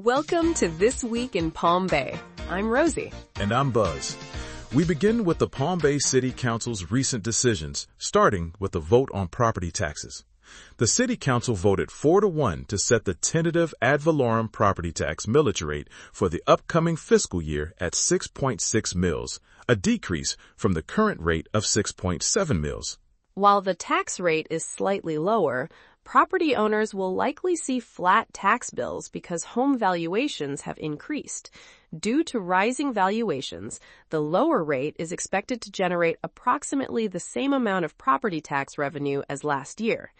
Welcome to This Week in Palm Bay. I'm Rosie. And I'm Buzz. We begin with the Palm Bay City Council's recent decisions, starting with the vote on property taxes. The City Council voted 4-1 to set the tentative ad valorem property tax millage rate for the upcoming fiscal year at 6.6 mils, a decrease from the current rate of 6.7 mils. While the tax rate is slightly lower, property owners will likely see flat tax bills because home valuations have increased. Due to rising valuations, the lower rate is expected to generate approximately the same amount of property tax revenue as last year.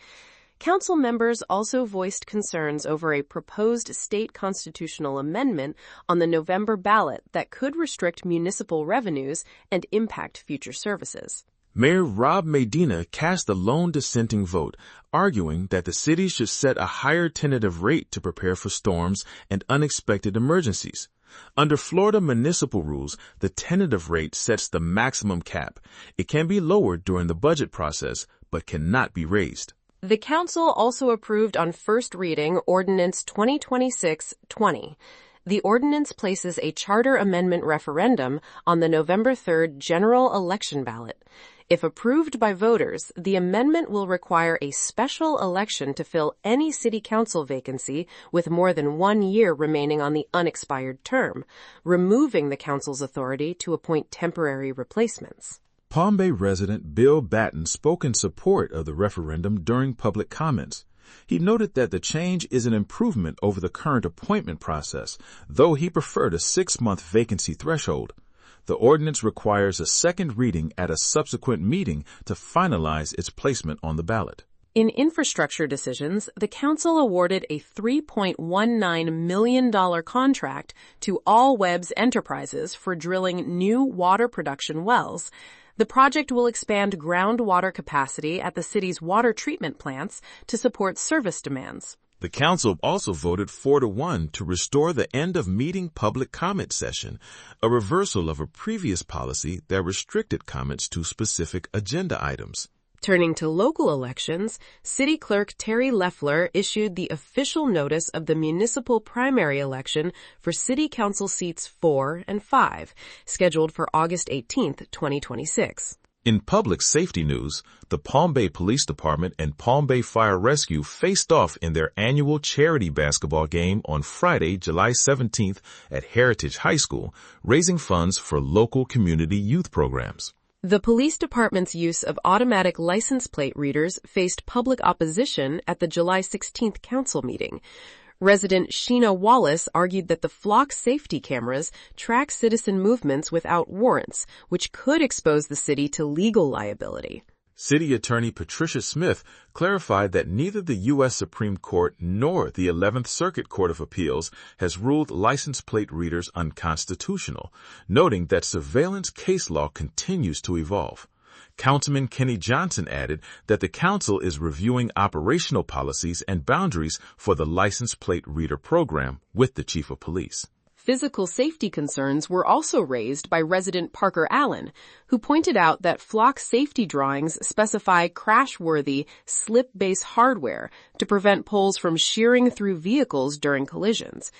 Council members also voiced concerns over a proposed state constitutional amendment on the November ballot that could restrict municipal revenues and impact future services. Mayor Rob Medina cast a lone dissenting vote, arguing that the city should set a higher tentative rate to prepare for storms and unexpected emergencies. Under Florida municipal rules, the tentative rate sets the maximum cap. It can be lowered during the budget process, but cannot be raised. The council also approved on first reading Ordinance 2026-20. The ordinance places a charter amendment referendum on the November 3rd general election ballot. If approved by voters, the amendment will require a special election to fill any city council vacancy with more than 1 year remaining on the unexpired term, removing the council's authority to appoint temporary replacements. Palm Bay resident Bill Batten spoke in support of the referendum during public comments. He noted that the change is an improvement over the current appointment process, though he preferred a 6-month vacancy threshold. The ordinance requires a second reading at a subsequent meeting to finalize its placement on the ballot. In infrastructure decisions, the council awarded a $3.19 million contract to All Webs Enterprises for drilling new water production wells. The project will expand groundwater capacity at the city's water treatment plants to support service demands. The council also voted 4-1 to restore the end-of-meeting public comment session, a reversal of a previous policy that restricted comments to specific agenda items. Turning to local elections, City Clerk Terry Leffler issued the official notice of the municipal primary election for City Council seats 4 and 5, scheduled for August 18, 2026. In public safety news, the Palm Bay Police Department and Palm Bay Fire Rescue faced off in their annual charity basketball game on Friday, July 17th at Heritage High School, raising funds for local community youth programs. The police department's use of automatic license plate readers faced public opposition at the July 16th council meeting. Resident Sheena Wallace argued that the flock safety cameras track citizen movements without warrants, which could expose the city to legal liability. City Attorney Patricia Smith clarified that neither the U.S. Supreme Court nor the 11th Circuit Court of Appeals has ruled license plate readers unconstitutional, noting that surveillance case law continues to evolve. Councilman Kenny Johnson added that the council is reviewing operational policies and boundaries for the license plate reader program with the chief of police. Physical safety concerns were also raised by resident Parker Allen, who pointed out that flock safety drawings specify crash-worthy, slip-base hardware to prevent poles from shearing through vehicles during collisions.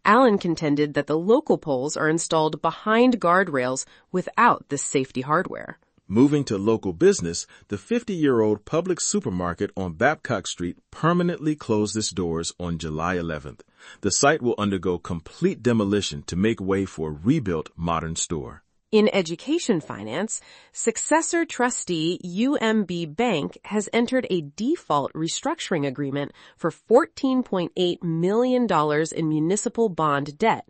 Allen contended that the local poles are installed behind guardrails without this safety hardware. Moving to local business, the 50-year-old Publix supermarket on Babcock Street permanently closed its doors on July 11th. The site will undergo complete demolition to make way for a rebuilt modern store. In education finance, successor trustee UMB Bank has entered a default restructuring agreement for $14.8 million in municipal bond debt.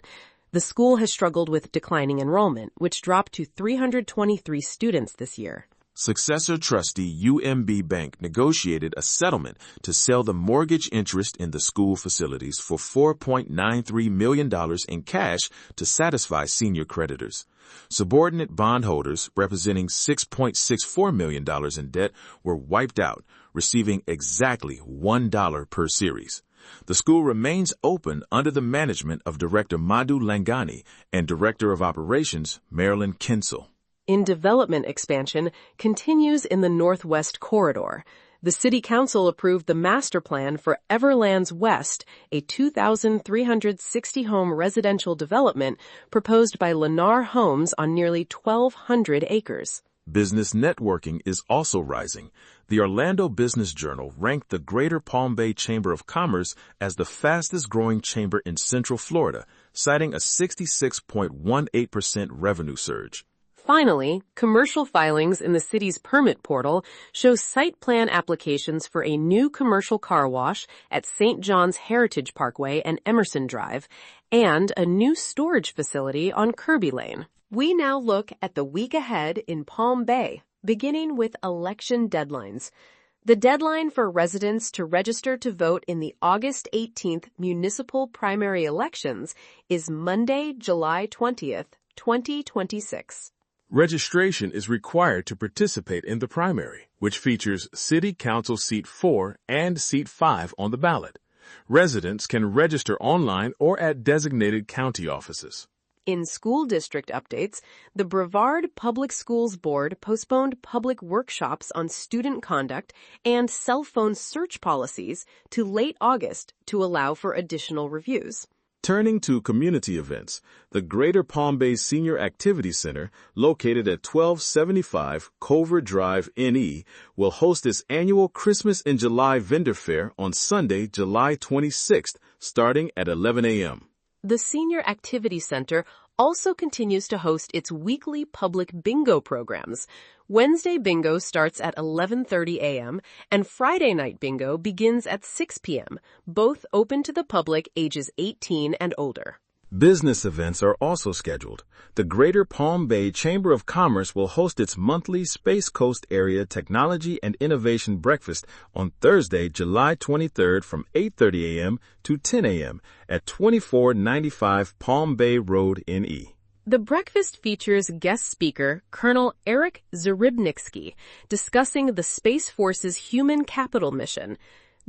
The school has struggled with declining enrollment, which dropped to 323 students this year. Successor trustee UMB Bank negotiated a settlement to sell the mortgage interest in the school facilities for $4.93 million in cash to satisfy senior creditors. Subordinate bondholders representing $6.64 million in debt were wiped out, receiving exactly $1 per series. The school remains open under the management of Director Madhu Langani and Director of Operations Marilyn Kinsel. In development expansion continues in the Northwest Corridor. The City Council approved the master plan for Everlands West, a 2,360-home residential development proposed by Lennar Homes on nearly 1,200 acres. Business networking is also rising. The Orlando Business Journal ranked the Greater Palm Bay Chamber of Commerce as the fastest-growing chamber in Central Florida, citing a 66.18% revenue surge. Finally, commercial filings in the city's permit portal show site plan applications for a new commercial car wash at St. John's Heritage Parkway and Emerson Drive, and a new storage facility on Kirby Lane. We now look at the week ahead in Palm Bay, beginning with election deadlines. The deadline for residents to register to vote in the August 18th municipal primary elections is Monday, July 20th, 2026. Registration is required to participate in the primary, which features City Council Seat 4 and Seat 5 on the ballot. Residents can register online or at designated county offices. In school district updates, the Brevard Public Schools Board postponed public workshops on student conduct and cell phone search policies to late August to allow for additional reviews. Turning to community events, the Greater Palm Bay Senior Activity Center, located at 1275 Culver Drive, NE, will host its annual Christmas in July vendor fair on Sunday, July 26th, starting at 11 a.m. The Senior Activity Center also continues to host its weekly public bingo programs. Wednesday bingo starts at 11:30 a.m. and Friday night bingo begins at 6 p.m., both open to the public ages 18 and older. Business events are also scheduled. The Greater Palm Bay Chamber of Commerce will host its monthly Space Coast Area Technology and Innovation Breakfast on Thursday, July 23rd from 8:30 a.m. to 10 a.m. at 2495 Palm Bay Road, NE. The breakfast features guest speaker Colonel Eric Zarybnitsky discussing the Space Force's human capital mission.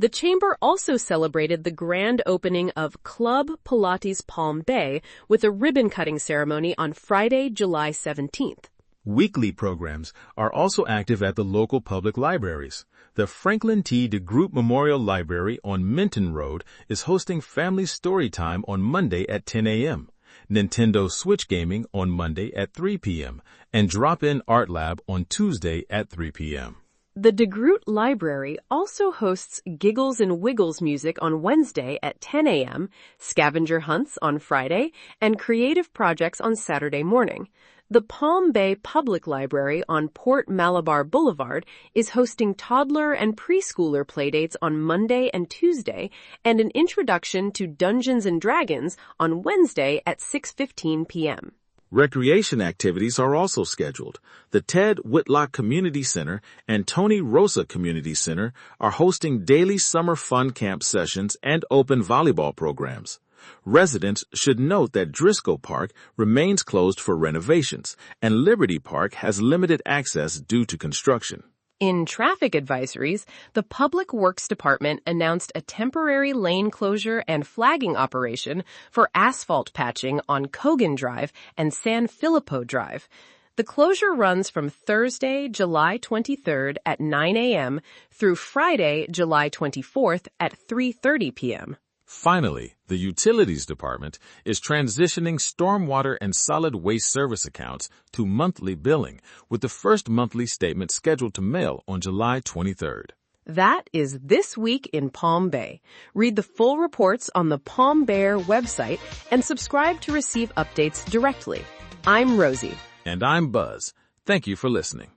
The Chamber also celebrated the grand opening of Club Pilates Palm Bay with a ribbon-cutting ceremony on Friday, July 17th. Weekly programs are also active at the local public libraries. The Franklin T. DeGroot Memorial Library on Minton Road is hosting Family Storytime on Monday at 10 a.m., Nintendo Switch Gaming on Monday at 3 p.m., and Drop-In Art Lab on Tuesday at 3 p.m. The DeGroot Library also hosts Giggles and Wiggles music on Wednesday at 10 a.m., scavenger hunts on Friday, and creative projects on Saturday morning. The Palm Bay Public Library on Port Malabar Boulevard is hosting toddler and preschooler playdates on Monday and Tuesday, and an introduction to Dungeons & Dragons on Wednesday at 6:15 p.m. Recreation activities are also scheduled. The Ted Whitlock Community Center and Tony Rosa Community Center are hosting daily summer fun camp sessions and open volleyball programs. Residents should note that Driscoll Park remains closed for renovations, and Liberty Park has limited access due to construction. In traffic advisories, the Public Works Department announced a temporary lane closure and flagging operation for asphalt patching on Cogan Drive and San Filippo Drive. The closure runs from Thursday, July 23rd at 9 a.m. through Friday, July 24th at 3:30 p.m. Finally, the Utilities Department is transitioning stormwater and solid waste service accounts to monthly billing, with the first monthly statement scheduled to mail on July 23rd. That is This Week in Palm Bay. Read the full reports on the Palm Bear website and subscribe to receive updates directly. I'm Rosie. And I'm Buzz. Thank you for listening.